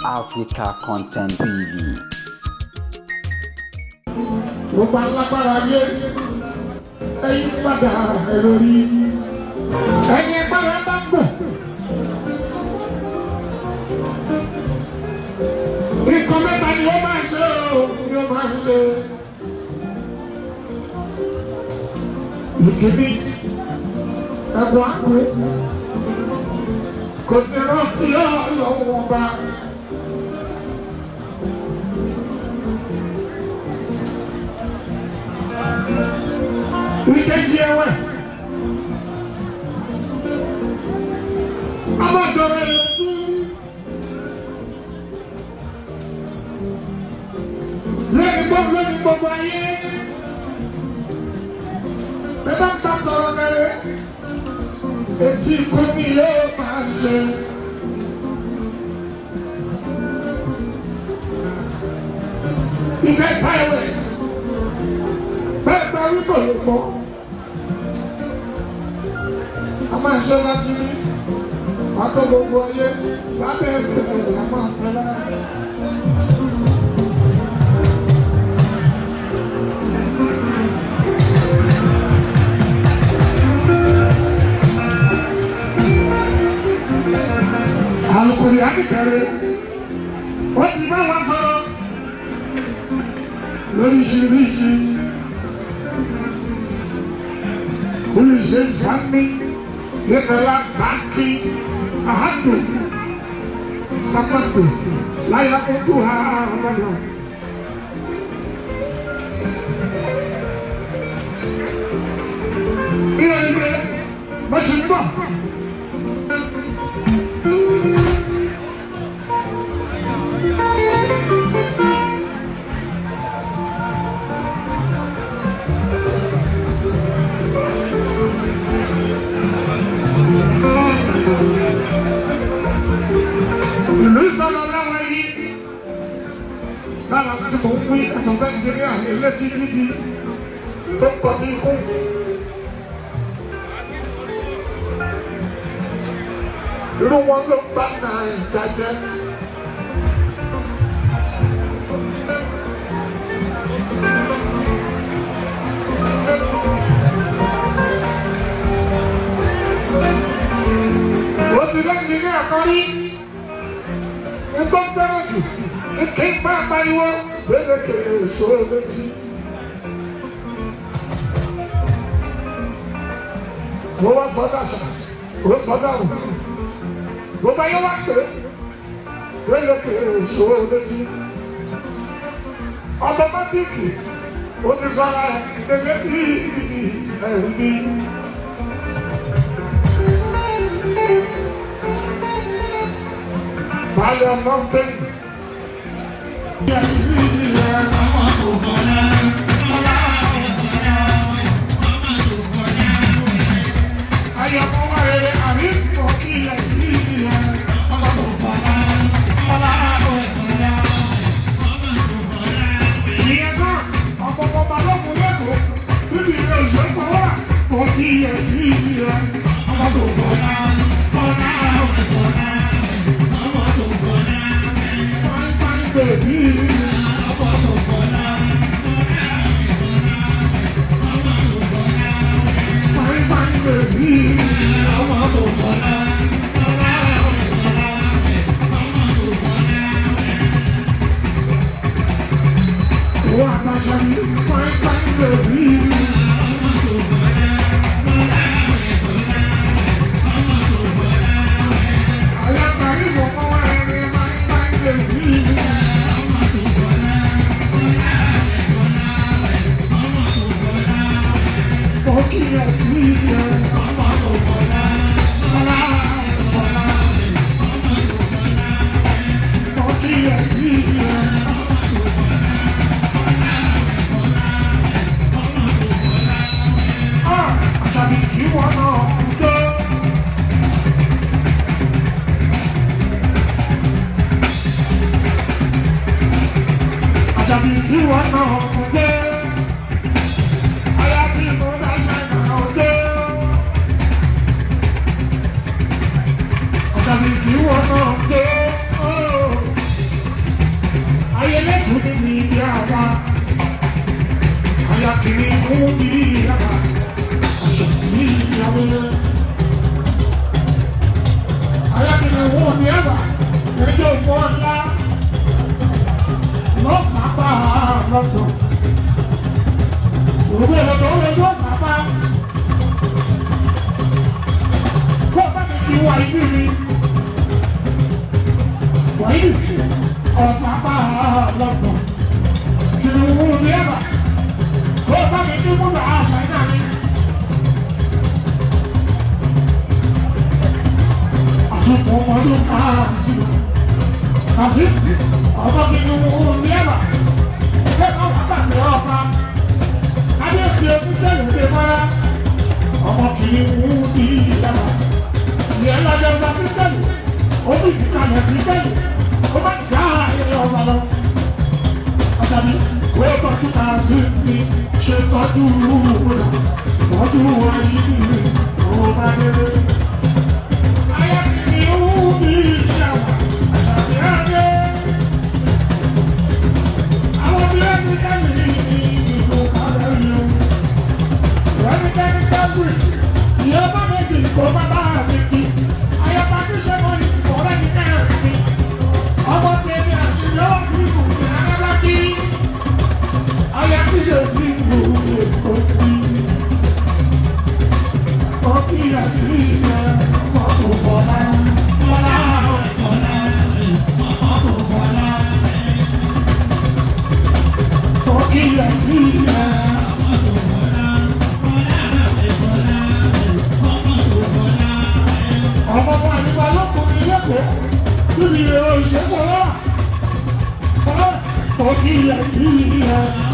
Africa Content TV. Gbogbo alágbára yé ẹ̀yin padà ẹ̀rọ rí ẹ̀yin padà bá gbọ̀. Nǹkan mẹ́ta ni ó máa ṣe o, ni ó máa ṣe. Ìkíní ẹ̀bùn àpò kò sí rántí ọlọ́wọ́ bá. Ìkejì ẹ̀wẹ̀ amájọra ẹ̀lẹ́dú lẹ́ni gbogbo ayé bẹ́ẹ̀ bá sọ̀rọ̀ mẹ́rẹ́ etí ikú mi yóò máa ṣe. Ìkẹta ẹ̀wẹ̀ bẹ́ẹ̀ bá rí kò lè pọ̀. A máa ṣe láti ní akọ gbogbo ayé sábẹ́ ẹsẹ̀ ẹ̀yà máa fẹ́ lára. Alukuri akíkẹrẹ wọ́n ti bá wa sọ̀rọ̀ lóríṣiríṣi olùṣe ìfàmì yẹtọ̀lá báńkì àhàtò sápàtò láyà ojú ha àbáyọ. Ilé ìwé bó ṣe ń bọ̀. Ìlú ìsọ̀rọ̀ láwọn yìí lára tí mo ń wí ẹ̀sùn bẹ́ẹ̀ ní àwọn elétí níbi tó pọ̀ sí ikú. Irú wọn ló bá náà ìdájẹ́. Ó ti lẹ́yìn ní àkọ́rí. Nǹkan fẹ́ràn jù ní kí n bá pariwo gbẹ́dẹ̀kẹ̀ ìṣòro létí. Mo wá sọ́dọ̀ àṣà, mo sọ́dọ̀ àrùn. Mo bá yẹ wá pé gbẹ́dẹ̀kẹ̀ ìṣòro létí. Ọtọmátìkì ó ti sọ́ra ẹgbẹ́ tí ẹ̀rù ní. Vale a mountain. ní ẹ̀bà ẹjọ́ ìfọ́ ńlá lọ́sàáfà lọ́dọ̀ òwe lọ́dọ̀ ó lọ́jọ́ sàáfà kó o bá mi ti wà ibi mi wà ibi ọ̀sàáfà lọ́dọ̀ kìnnìún ní ẹ̀bà kó o bá mi ti múlò àṣà náà mi. Ọmọdún kàásì ọmọ kìnnìún ní ẹ̀bà ṣé káwọn àgbàgbé ọba kábíyèsí onítẹ̀lẹ̀ lè mọ́ra ọmọ kìnnìún ní ẹ̀bà ìyẹn lọ́jọ́ gba sí tẹ̀lẹ̀ ó ní ìdíkalẹ̀ sí tẹ̀lẹ̀ ó má gbá ayẹyẹ ọba lọ. Ọ̀sàbí ó tọ́jú kàásì ní ṣe tọ́jú rúurú tọ́jú ayé mi ó bá délé. Oh,